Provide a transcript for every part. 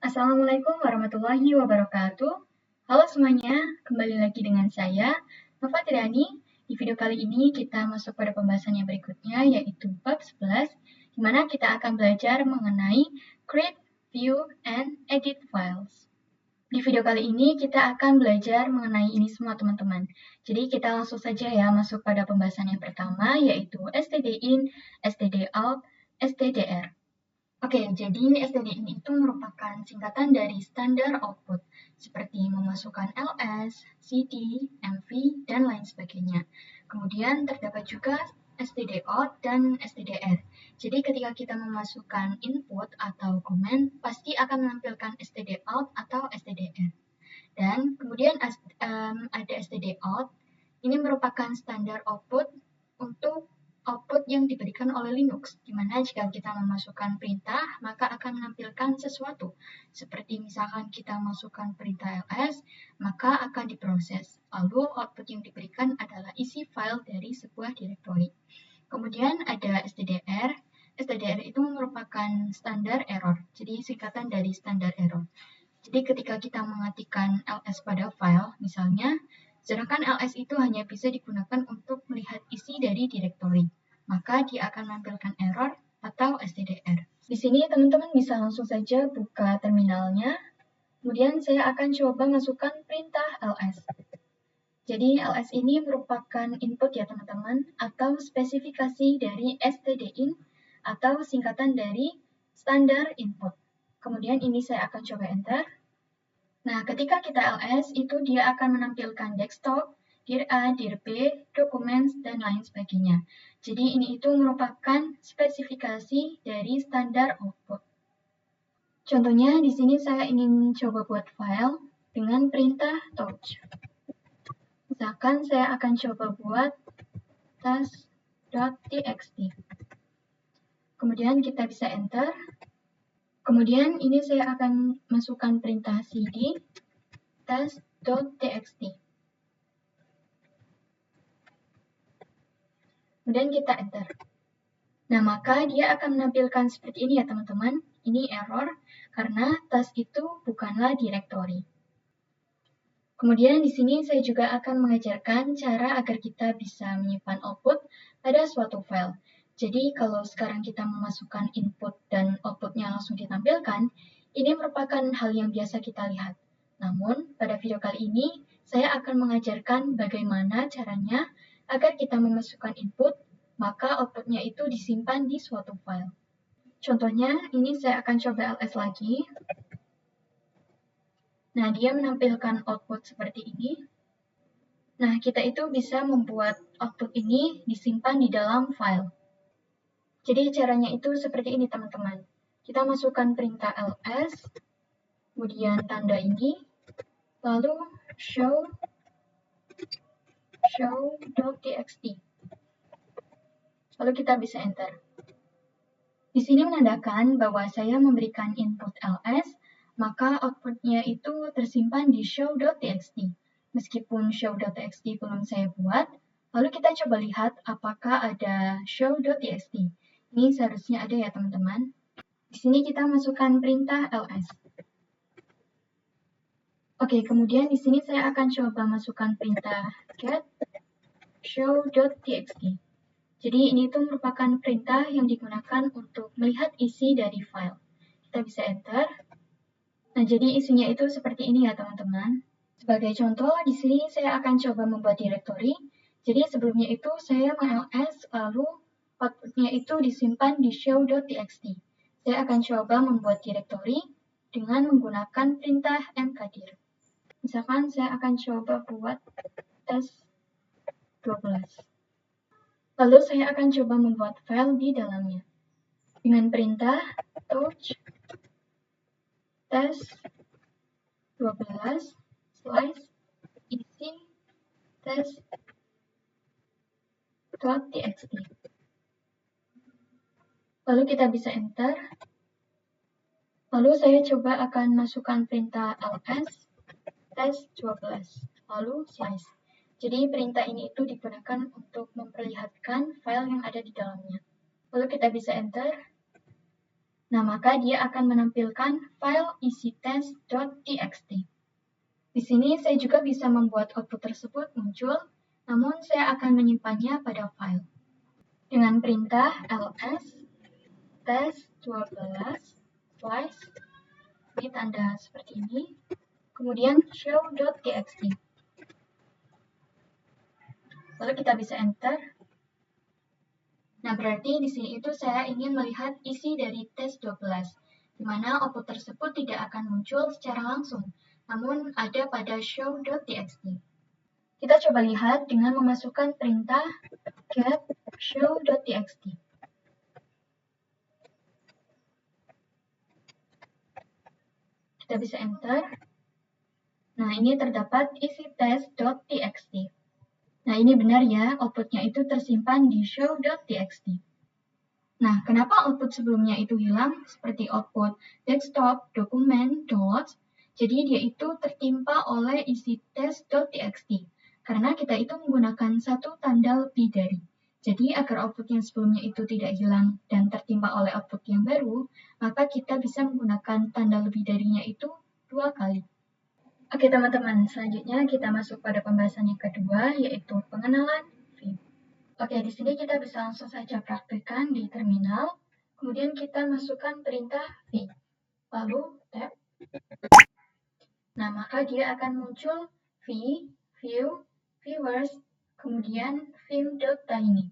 Assalamualaikum warahmatullahi wabarakatuh. Halo semuanya, kembali lagi dengan saya, Nova Tirani. Di video kali ini kita masuk pada pembahasan yang berikutnya, yaitu bab 11, di mana kita akan belajar mengenai create, view, and edit files. Di video kali ini kita akan belajar mengenai ini semua teman-teman. Jadi kita langsung saja ya masuk pada pembahasan yang pertama, yaitu stdin, stdout, stdr. Oke, jadi stdin itu merupakan singkatan dari standar output, seperti memasukkan ls, cd, mv, dan lain sebagainya. Kemudian terdapat juga stdout dan stdr. Jadi ketika kita memasukkan input atau komen, pasti akan menampilkan stdout atau stdr. Dan kemudian ada stdout, ini merupakan standar output untuk output yang diberikan oleh Linux, di mana jika kita memasukkan perintah, maka akan menampilkan sesuatu. Seperti misalkan kita masukkan perintah ls, maka akan diproses. Lalu output yang diberikan adalah isi file dari sebuah directory. Kemudian ada stdr. stdr itu merupakan standar error, jadi singkatan dari standar error. Jadi ketika kita mengetikkan ls pada file, misalnya, sedangkan ls itu hanya bisa digunakan untuk melihat isi dari directory, maka dia akan menampilkan error atau stdr. Di sini teman-teman bisa langsung saja buka terminalnya, kemudian saya akan coba masukkan perintah ls. Jadi ls ini merupakan input ya teman-teman, atau spesifikasi dari stdin, atau singkatan dari standar input. Kemudian ini saya akan coba enter. Nah, ketika kita ls, itu dia akan menampilkan desktop, dir A, dir B, documents, dan lain sebagainya. Jadi ini itu merupakan spesifikasi dari standar output. Contohnya di sini saya ingin coba buat file dengan perintah touch. Misalkan saya akan coba buat test.txt. Kemudian kita bisa enter. Kemudian ini saya akan masukkan perintah cd test.txt. Kemudian kita enter. Nah, maka dia akan menampilkan seperti ini ya teman-teman. Ini error karena task itu bukanlah directory. Kemudian di sini saya juga akan mengajarkan cara agar kita bisa menyimpan output pada suatu file. Jadi kalau sekarang kita memasukkan input dan outputnya langsung ditampilkan, ini merupakan hal yang biasa kita lihat. Namun, pada video kali ini, saya akan mengajarkan bagaimana caranya agar kita memasukkan input, maka outputnya itu disimpan di suatu file. Contohnya, ini saya akan coba ls lagi. Nah, dia menampilkan output seperti ini. Nah, kita itu bisa membuat output ini disimpan di dalam file. Jadi caranya itu seperti ini teman-teman. Kita masukkan perintah ls, kemudian tanda ini, lalu show.txt. Lalu kita bisa enter. Di sini menandakan bahwa saya memberikan input ls, maka outputnya itu tersimpan di show.txt. Meskipun show.txt belum saya buat, lalu kita coba lihat apakah ada show.txt. Ini seharusnya ada ya teman-teman. Di sini kita masukkan perintah ls. Oke, kemudian di sini saya akan coba masukkan perintah get show.txt. Jadi ini itu merupakan perintah yang digunakan untuk melihat isi dari file. Kita bisa enter. Nah, jadi isinya itu seperti ini ya teman-teman. Sebagai contoh, di sini saya akan coba membuat directory. Jadi sebelumnya itu saya ls, lalu outputnya itu disimpan di show.txt. Saya akan coba membuat directory dengan menggunakan perintah mkdir. Misalkan saya akan coba buat test12. Lalu saya akan coba membuat file di dalamnya. Dengan perintah touch test12 slice isi test.txt. Lalu kita bisa enter. Lalu saya coba akan masukkan perintah ls test12, lalu slice. Jadi perintah ini itu digunakan untuk memperlihatkan file yang ada di dalamnya. Lalu kita bisa enter. Nah, maka dia akan menampilkan file EasyTest.txt. Di sini saya juga bisa membuat output tersebut muncul, namun saya akan menyimpannya pada file. Dengan perintah ls test12 twice, ini tanda seperti ini, kemudian show.txt. Lalu kita bisa enter. Nah, berarti di sini itu saya ingin melihat isi dari tes 12, di mana output tersebut tidak akan muncul secara langsung, namun ada pada show.txt. Kita coba lihat dengan memasukkan perintah get show.txt. Kita bisa enter. Nah, ini terdapat isi tes.txt. Nah, ini benar ya, outputnya itu tersimpan di show.txt. Nah, kenapa output sebelumnya itu hilang? Seperti output desktop, dokumen, downloads. Jadi dia itu tertimpa oleh isi test.txt. Karena kita itu menggunakan satu tanda lebih dari. Jadi agar output yang sebelumnya itu tidak hilang dan tertimpa oleh output yang baru, maka kita bisa menggunakan tanda lebih darinya itu 2 kali. Oke teman-teman, selanjutnya kita masuk pada pembahasan yang kedua, yaitu pengenalan view. Oke, di sini kita bisa langsung saja praktekkan di terminal. Kemudian kita masukkan perintah v, lalu tab. Nah, maka dia akan muncul v, view, viewers, kemudian vim.tiny.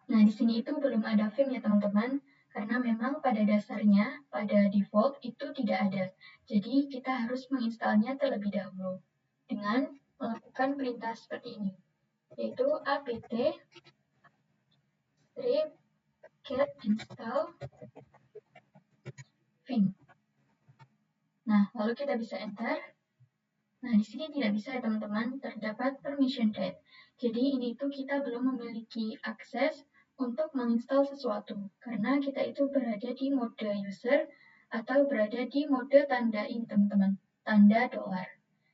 Nah, di sini itu belum ada vim ya teman-teman, karena memang pada dasarnya, pada default itu tidak ada. Jadi kita harus menginstalnya terlebih dahulu dengan melakukan perintah seperti ini, yaitu apt strip get install vim. Nah, lalu kita bisa enter. Nah, di sini tidak bisa ya teman-teman, terdapat permission read. Jadi ini itu kita belum memiliki akses untuk menginstal sesuatu, karena kita itu berada di mode user atau berada di mode tanda ini teman-teman, tanda $.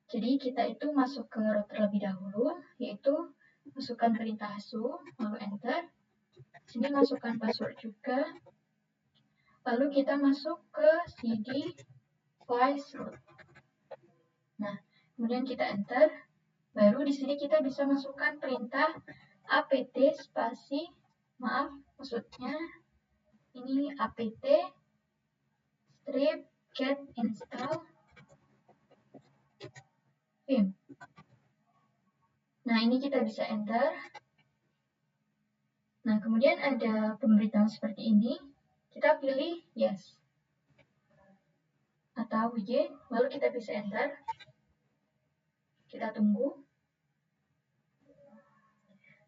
Jadi kita itu masuk ke root terlebih dahulu, yaitu masukkan perintah su, lalu enter. Sini masukkan password juga. Lalu kita masuk ke cd slice root. Nah, kemudian kita enter. Baru di sini kita bisa masukkan perintah apt spasi, maksudnya ini apt strip get install vim. Nah, ini kita bisa enter. Nah, kemudian ada pemberitahuan seperti ini. Kita pilih yes atau y, lalu kita bisa enter. Kita tunggu.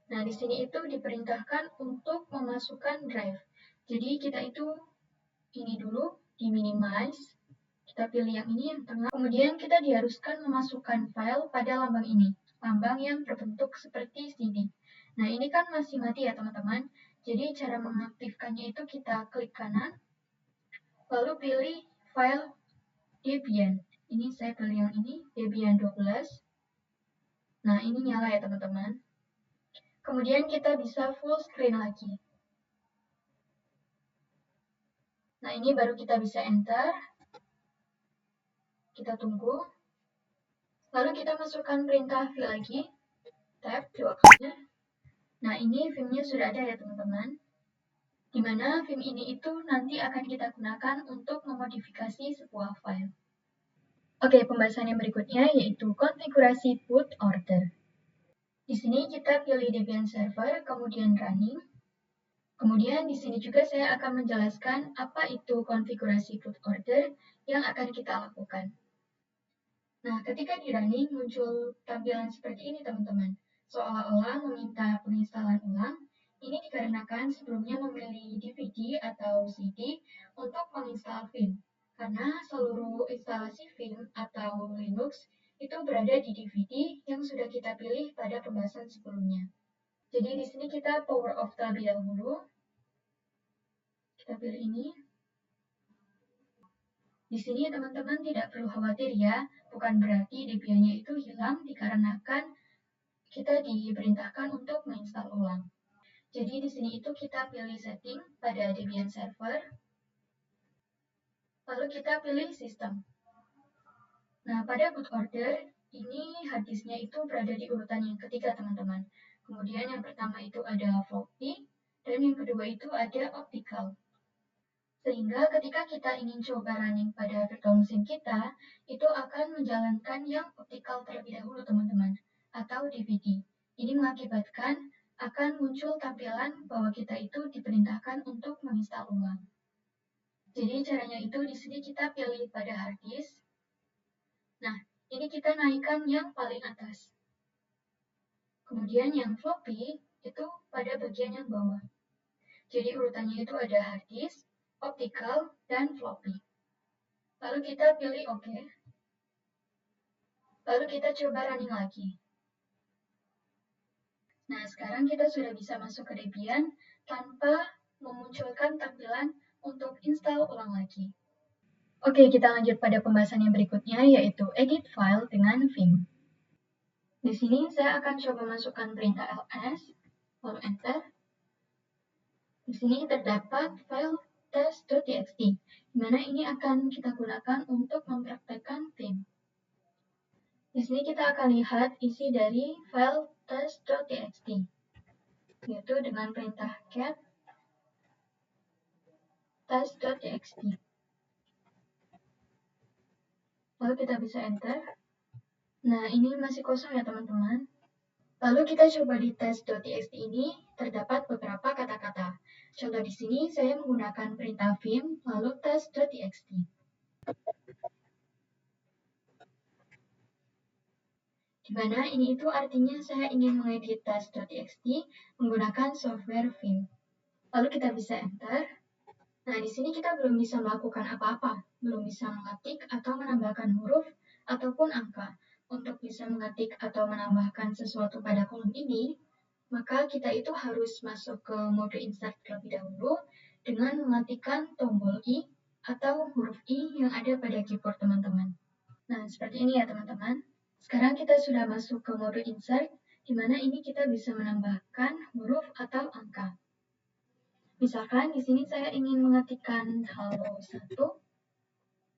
Nah, di sini itu diperintahkan untuk memasukkan drive. Jadi kita itu ini dulu di minimize. Kita pilih yang ini yang tengah. Kemudian kita diharuskan memasukkan file pada lambang ini. Lambang yang berbentuk seperti CD. Nah, ini kan masih mati ya teman-teman. Jadi cara mengaktifkannya itu kita klik kanan. Lalu pilih file Debian. Ini saya pilih yang ini, Debian 12. Nah, ini nyala ya teman-teman. Kemudian kita bisa full screen lagi. Nah, ini baru kita bisa enter. Kita tunggu. Lalu kita masukkan perintah v lagi. Tab 2 kali. Nah, ini vimnya sudah ada ya teman-teman. Di mana vim ini itu nanti akan kita gunakan untuk memodifikasi sebuah file. Oke, pembahasan yang berikutnya yaitu konfigurasi boot order. Di sini kita pilih Debian Server, kemudian running. Kemudian di sini juga saya akan menjelaskan apa itu konfigurasi boot order yang akan kita lakukan. Nah, ketika di running muncul tampilan seperti ini teman-teman, seolah-olah meminta penginstalan ulang. Ini dikarenakan sebelumnya memilih DVD atau CD untuk menginstal Vim, karena seluruh instalasi Vim atau Linux itu berada di DVD yang sudah kita pilih pada pembahasan sebelumnya. Jadi di sini kita power off terlebih dahulu. Kita pilih ini. Di sini teman-teman tidak perlu khawatir ya, bukan berarti Debian-nya itu hilang dikarenakan kita diperintahkan untuk menginstal ulang. Jadi di sini itu kita pilih setting pada Debian Server. Lalu kita pilih sistem. Nah, pada boot order, ini hard disknya itu berada di urutan yang ketiga, teman-teman. Kemudian yang pertama itu ada floppy, dan yang kedua itu ada optical. Sehingga ketika kita ingin coba running pada virtual machine kita, itu akan menjalankan yang optical terlebih dahulu, teman-teman, atau DVD. Ini mengakibatkan akan muncul tampilan bahwa kita itu diperintahkan untuk menginstal ulang. Jadi caranya itu di sini kita pilih pada hard disk. Nah, ini kita naikkan yang paling atas. Kemudian yang floppy itu pada bagian yang bawah. Jadi urutannya itu ada hard disk, optical, dan floppy. Lalu kita pilih OK. Lalu kita coba running lagi. Nah, sekarang kita sudah bisa masuk ke Debian tanpa memunculkan tampilan untuk install ulang lagi. Oke, kita lanjut pada pembahasan yang berikutnya, yaitu edit file dengan Vim. Di sini saya akan coba masukkan perintah ls, lalu enter. Di sini terdapat file test.txt, di mana ini akan kita gunakan untuk mempraktekkan Vim. Di sini kita akan lihat isi dari file test.txt, yaitu dengan perintah cat test.txt. Lalu kita bisa enter. Nah, ini masih kosong ya teman-teman. Lalu kita coba di test.txt ini terdapat beberapa kata-kata. Contoh di sini saya menggunakan perintah vim lalu test.txt. Di mana ini itu artinya saya ingin mengedit test.txt menggunakan software vim. Lalu kita bisa enter. Nah, di sini kita belum bisa melakukan apa-apa, belum bisa mengetik atau menambahkan huruf ataupun angka. Untuk bisa mengetik atau menambahkan sesuatu pada kolom ini, maka kita itu harus masuk ke mode insert terlebih dahulu dengan mematikan tombol I atau huruf I yang ada pada keyboard teman-teman. Nah, seperti ini ya teman-teman. Sekarang kita sudah masuk ke mode insert, di mana ini kita bisa menambahkan huruf atau angka. Misalkan di sini saya ingin mengetikkan halo 1,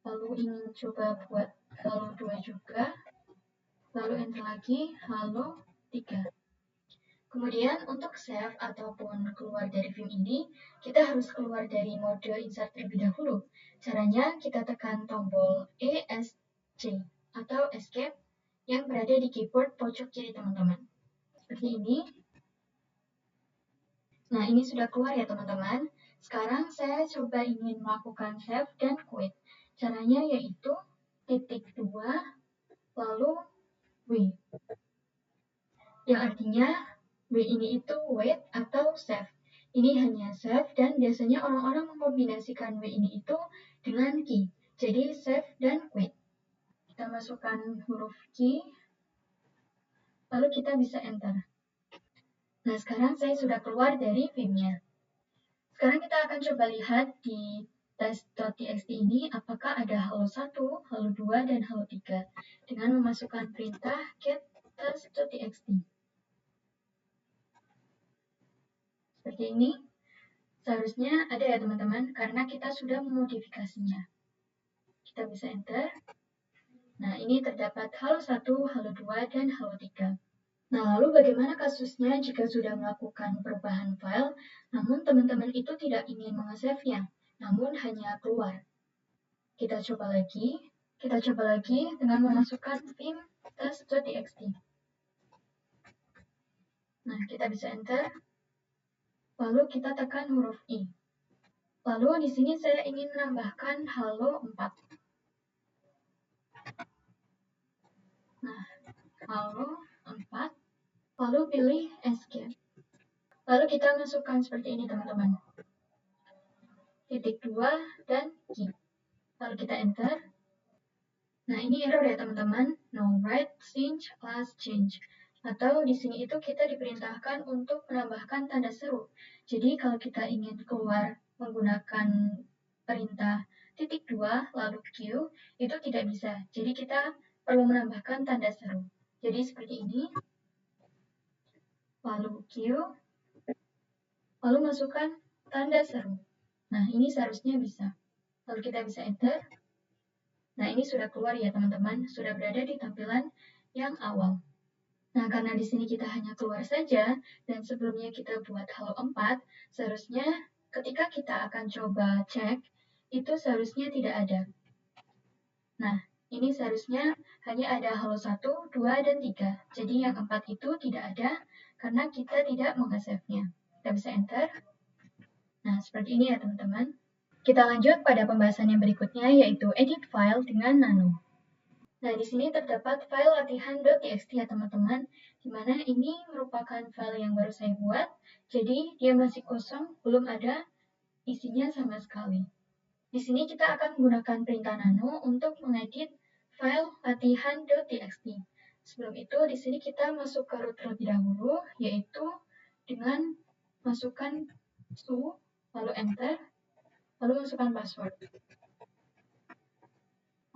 lalu ingin coba buat halo 2 juga, lalu enter lagi halo 3. Kemudian untuk save ataupun keluar dari Vim ini, kita harus keluar dari mode insert terlebih dahulu. Caranya kita tekan tombol ESC atau escape yang berada di keyboard pojok kiri teman-teman. Seperti ini. Nah, ini sudah keluar ya teman-teman. Sekarang saya coba ingin melakukan save dan quit. Caranya yaitu titik 2, lalu W. Yang artinya W ini itu wait atau save. Ini hanya save dan biasanya orang-orang mengkombinasikan W ini itu dengan key. Jadi save dan quit. Kita masukkan huruf key, lalu kita bisa enter. Nah, sekarang saya sudah keluar dari Vim-nya. Sekarang kita akan coba lihat di test.txt ini apakah ada halo 1, halo 2, dan halo 3 dengan memasukkan perintah get test.txt. Seperti ini. Seharusnya ada ya teman-teman karena kita sudah memodifikasinya. Kita bisa enter. Nah, ini terdapat halo 1, halo 2, dan halo 3. Nah, lalu bagaimana kasusnya jika sudah melakukan perubahan file, namun teman-teman itu tidak ingin mengesave-nya, namun hanya keluar? Kita coba lagi dengan memasukkan vim test.txt. Nah, kita bisa enter, lalu kita tekan huruf I. Lalu di sini saya ingin menambahkan halo 4. Nah, halo 4. Lalu pilih escape. Lalu kita masukkan seperti ini teman-teman. Titik 2 dan key. Lalu kita enter. Nah, ini error ya teman-teman. No write change last change. Atau di sini itu kita diperintahkan untuk menambahkan tanda seru. Jadi kalau kita ingin keluar menggunakan perintah titik 2 lalu Q, itu tidak bisa. Jadi kita perlu menambahkan tanda seru. Jadi seperti ini. Lalu Q, lalu masukkan tanda seru. Nah, ini seharusnya bisa. Lalu kita bisa enter. Nah, ini sudah keluar ya teman-teman, sudah berada di tampilan yang awal. Nah, karena di sini kita hanya keluar saja, dan sebelumnya kita buat halo 4, seharusnya ketika kita akan coba cek, itu seharusnya tidak ada. Nah, ini seharusnya hanya ada halo 1, 2, dan 3. Jadi yang 4 itu tidak ada, karena kita tidak meng-save-nya. Kita bisa enter. Nah, seperti ini ya teman-teman. Kita lanjut pada pembahasan yang berikutnya, yaitu edit file dengan nano. Nah, di sini terdapat file latihan.txt ya teman-teman, di mana ini merupakan file yang baru saya buat, jadi dia masih kosong, belum ada isinya sama sekali. Di sini kita akan menggunakan perintah nano untuk mengedit file latihan.txt. Sebelum itu, di sini kita masuk ke root terlebih dahulu, yaitu dengan masukkan su, lalu enter, lalu masukkan password.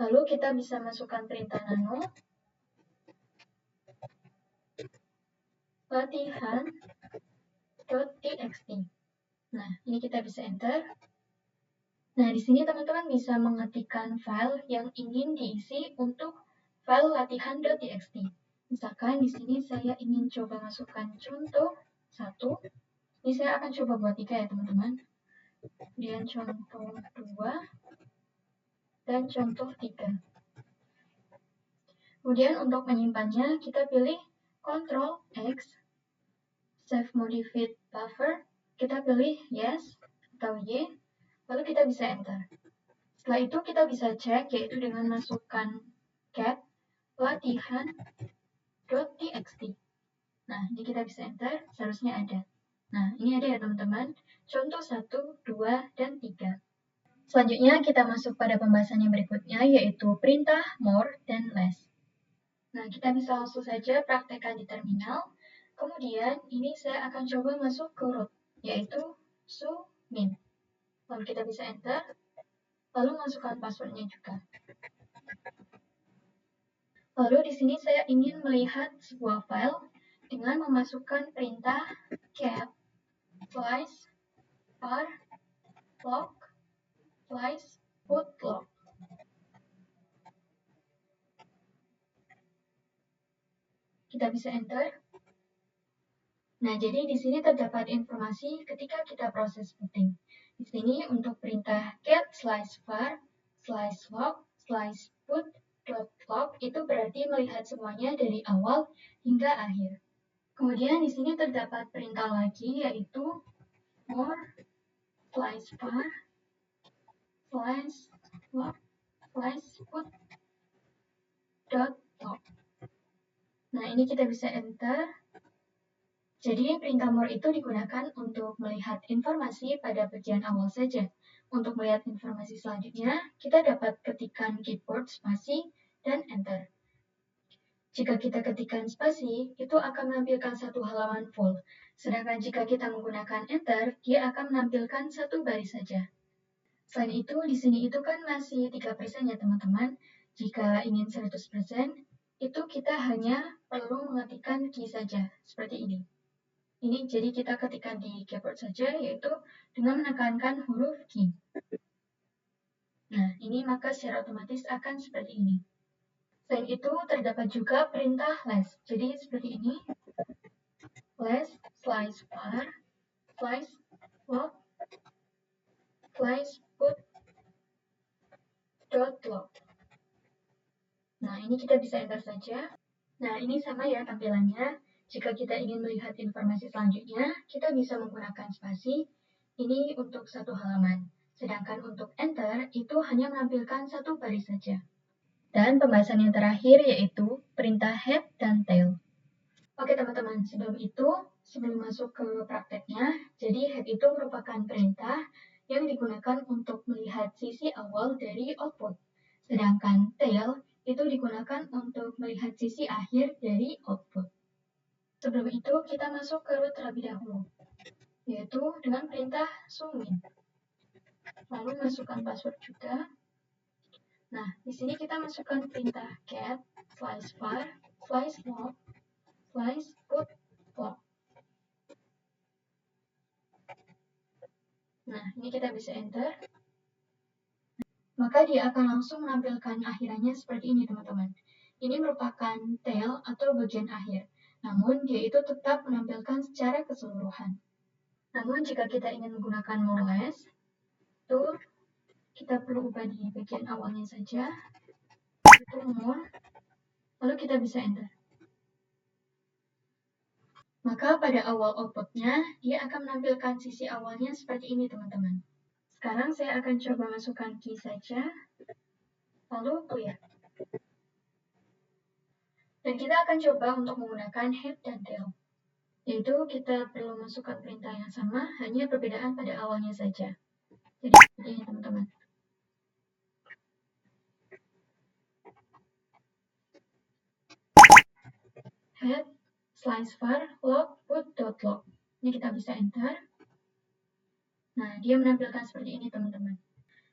Lalu kita bisa masukkan perintah nano latihan.txt. Nah, ini kita bisa enter. Nah, di sini teman-teman bisa mengetikkan file yang ingin diisi untuk file latihan.txt. Misalkan di sini saya ingin coba masukkan contoh 1. Ini saya akan coba buat 3 ya teman-teman. Kemudian contoh 2 dan contoh 3. Kemudian untuk menyimpannya kita pilih Ctrl X, Save Modified Buffer, kita pilih Yes atau Y, lalu kita bisa enter. Setelah itu kita bisa cek, yaitu dengan masukkan cat latihan.txt. Nah, ini kita bisa enter, seharusnya ada. Nah, ini ada ya teman-teman, contoh 1, 2, dan 3. Selanjutnya kita masuk pada pembahasan yang berikutnya, yaitu perintah more dan less. Nah, kita bisa langsung saja praktekkan di terminal. Kemudian, ini saya akan coba masuk ke root, yaitu su min. Lalu kita bisa enter, lalu masukkan passwordnya juga. Lalu di sini saya ingin melihat sebuah file dengan memasukkan perintah cat slice var log slice put log. Kita bisa enter. Nah, jadi di sini terdapat informasi ketika kita proses putting. Di sini untuk perintah cat slice var slice log slice put log itu berarti melihat semuanya dari awal hingga akhir. Kemudian di sini terdapat perintah lagi, yaitu more slice var slice log slice put log. Nah, ini kita bisa enter. Jadi perintah more itu digunakan untuk melihat informasi pada bagian awal saja. Untuk melihat informasi selanjutnya, kita dapat ketikkan keyboard spasi dan enter. Jika kita ketikkan spasi, itu akan menampilkan satu halaman full. Sedangkan jika kita menggunakan enter, dia akan menampilkan satu baris saja. Selain itu, di sini itu kan masih 3% ya teman-teman. Jika ingin 100%, itu kita hanya perlu mengetikkan key saja, seperti ini. Ini jadi kita ketikkan di keyboard saja, yaitu dengan menekankan huruf key. Nah, ini maka secara otomatis akan seperti ini. Selain itu, terdapat juga perintah less. Jadi seperti ini. Less slice var slice log slice put log. Nah, ini kita bisa enter saja. Nah, ini sama ya tampilannya. Jika kita ingin melihat informasi selanjutnya, kita bisa menggunakan spasi. Ini untuk satu halaman. Sedangkan untuk enter, itu hanya menampilkan satu baris saja. Dan pembahasan yang terakhir yaitu perintah head dan tail. Oke teman-teman, sebelum masuk ke prakteknya, jadi head itu merupakan perintah yang digunakan untuk melihat sisi awal dari output. Sedangkan tail itu digunakan untuk melihat sisi akhir dari output. Sebelum itu, kita masuk ke root terlebih dahulu, yaitu dengan perintah sumin. Lalu masukkan password juga. Nah, di sini kita masukkan perintah cat slice var slice log slice put log. Nah, ini kita bisa enter. maka dia akan langsung menampilkan akhirannya seperti ini, teman-teman. Ini merupakan tail atau bagian akhir, namun dia itu tetap menampilkan secara keseluruhan. Namun jika kita ingin menggunakan more less, itu kita perlu ubah di bagian awalnya saja, itu more, lalu kita bisa enter. Maka pada awal outputnya, dia akan menampilkan sisi awalnya seperti ini, teman-teman. Sekarang saya akan coba masukkan key saja, lalu clear. Dan kita akan coba untuk menggunakan head dan tail. Yaitu kita perlu masukkan perintah yang sama, hanya perbedaan pada awalnya saja. Jadi seperti ini, teman-teman. Head, slice var, log, put, dot log. Ini kita bisa enter. Nah, dia menampilkan seperti ini, teman-teman.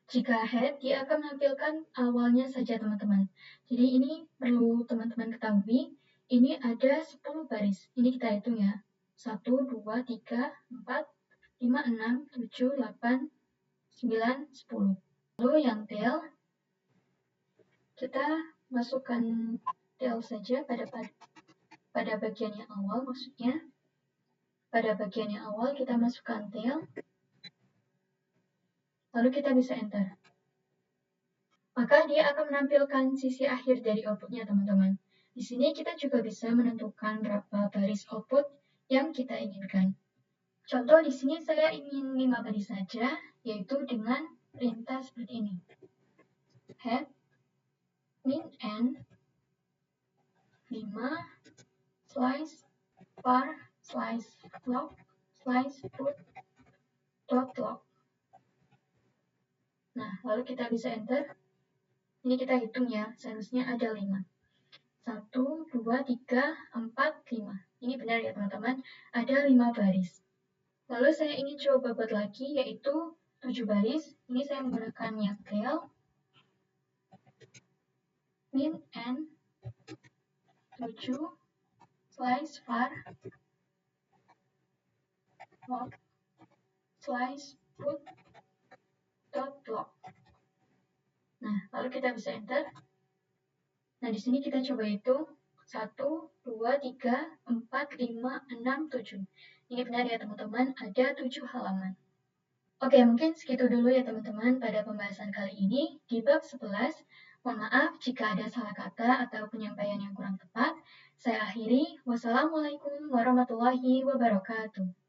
Jika head, dia akan menampilkan awalnya saja, teman-teman. Jadi ini perlu teman-teman ketahui, ini ada 10 baris. Ini kita hitung ya. 1, 2, 3, 4, 5, 6, 7, 8, 9, 10. Lalu yang tail, kita masukkan tail saja pada bagian yang awal, maksudnya. Pada bagian yang awal, kita masukkan tail. Lalu kita bisa enter. Maka dia akan menampilkan sisi akhir dari outputnya, teman-teman. Di sini kita juga bisa menentukan berapa baris output yang kita inginkan. Contoh di sini saya ingin 5 baris saja, yaitu dengan perintah seperti ini. Head, min, end, 5, slice, var, slice, log, slice, put, dot log. Nah, lalu kita bisa enter. Ini kita hitung ya, seharusnya ada 5. 1, 2, 3, 4, 5. Ini benar ya teman-teman, ada 5 baris. Lalu saya ingin coba buat lagi, yaitu 7 baris. Ini saya menggunakan yang tail, min, end, 7, slice, var, log, slice, put, dot log. Nah, lalu kita bisa enter. Nah, di sini kita coba hitung 1, 2, 3, 4, 5, 6, 7. Ini benar ya teman-teman, ada 7 halaman. Oke, mungkin segitu dulu ya teman-teman pada pembahasan kali ini di bab 11. Mohon maaf jika ada salah kata atau penyampaian yang kurang tepat. Saya akhiri. Wassalamualaikum warahmatullahi wabarakatuh.